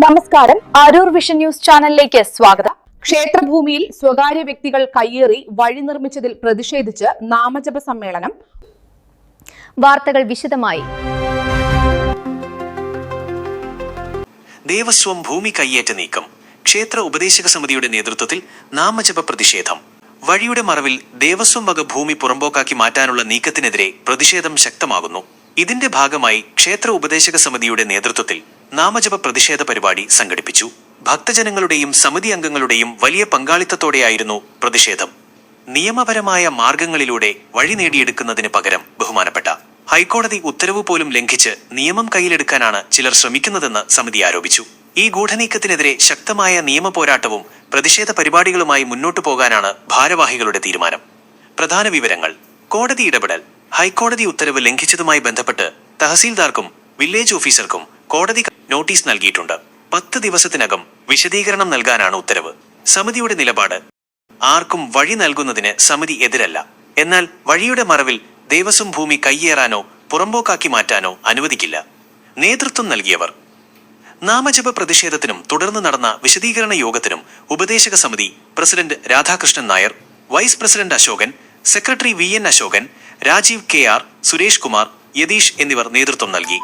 നമസ്കാരം, Aroor vision news ചാനലിലേക്ക് സ്വാഗതം. ക്ഷേത്രഭൂമിയിൽ സ്വകാര്യ വ്യക്തികൾ കയ്യേറി വഴി നിർമ്മിച്ചതിൽ പ്രതിഷേധിച്ച് നാമജപ സമ്മേളനം. വാർത്തകൾ വിശദമായി. ദേവസ്വം ഭൂമി കയ്യേറ്റ നീക്കം. ക്ഷേത്ര ഉപദേശക സമിതിയുടെ നേതൃത്വത്തിൽ നാമജപ പ്രതിഷേധം. വഴിയുടെ മറവിൽ ദേവസ്വം വക ഭൂമി പുറമ്പോക്കാക്കി മാറ്റാനുള്ള നീക്കത്തിനെതിരെ പ്രതിഷേധം ശക്തമാകുന്നു. ഇതിന്റെ ഭാഗമായി ക്ഷേത്ര ഉപദേശക സമിതിയുടെ നേതൃത്വത്തിൽ നാമജപ പ്രതിഷേധ പരിപാടി സംഘടിപ്പിച്ചു. ഭക്തജനങ്ങളുടെയും സമിതി അംഗങ്ങളുടെയും വലിയ പങ്കാളിത്തത്തോടെയായിരുന്നു പ്രതിഷേധം. നിയമപരമായ മാർഗങ്ങളിലൂടെ വഴി നേടിയെടുക്കുന്നതിന് പകരം ബഹുമാനപ്പെട്ട ഹൈക്കോടതി ഉത്തരവ് പോലും ലംഘിച്ച് നിയമം കയ്യിലെടുക്കാനാണ് ചിലർ ശ്രമിക്കുന്നതെന്ന് സമിതി ആരോപിച്ചു. ഈ ഗൂഢനീക്കത്തിനെതിരെ ശക്തമായ നിയമ പോരാട്ടവും പ്രതിഷേധ പരിപാടികളുമായി മുന്നോട്ടു പോകാനാണ് ഭാരവാഹികളുടെ തീരുമാനം. പ്രധാന വിവരങ്ങൾ. കോടതി ഇടപെടൽ. ഹൈക്കോടതി ഉത്തരവ് ലംഘിച്ചതുമായി ബന്ധപ്പെട്ട് തഹസീൽദാർക്കും വില്ലേജ് ഓഫീസർക്കും കോടതി നോട്ടീസ് നൽകിയിട്ടുണ്ട്. 10 ദിവസത്തിനകം വിശദീകരണം നൽകാനാണ് ഉത്തരവ്. സമിതിയുടെ നിലപാട്: ആർക്കും വഴി നൽകുന്നതിന് സമിതി എതിരല്ല. എന്നാൽ വഴിയുടെ മറവിൽ ദേവസ്വം ഭൂമി കയ്യേറാനോ പുറമ്പോക്കാക്കി മാറ്റാനോ അനുവദിക്കില്ല. നേതൃത്വം നൽകിയവർ: നാമജപ പ്രതിഷേധത്തിനും തുടർന്ന് നടന്ന വിശദീകരണ യോഗത്തിനും ഉപദേശക സമിതി president Radhakrishnan Nair, vice president Ashokan, secretary VN Ashokan, Rajeev KR, Suresh Kumar, Yatheesh എന്നിവർ നേതൃത്വം നൽകി.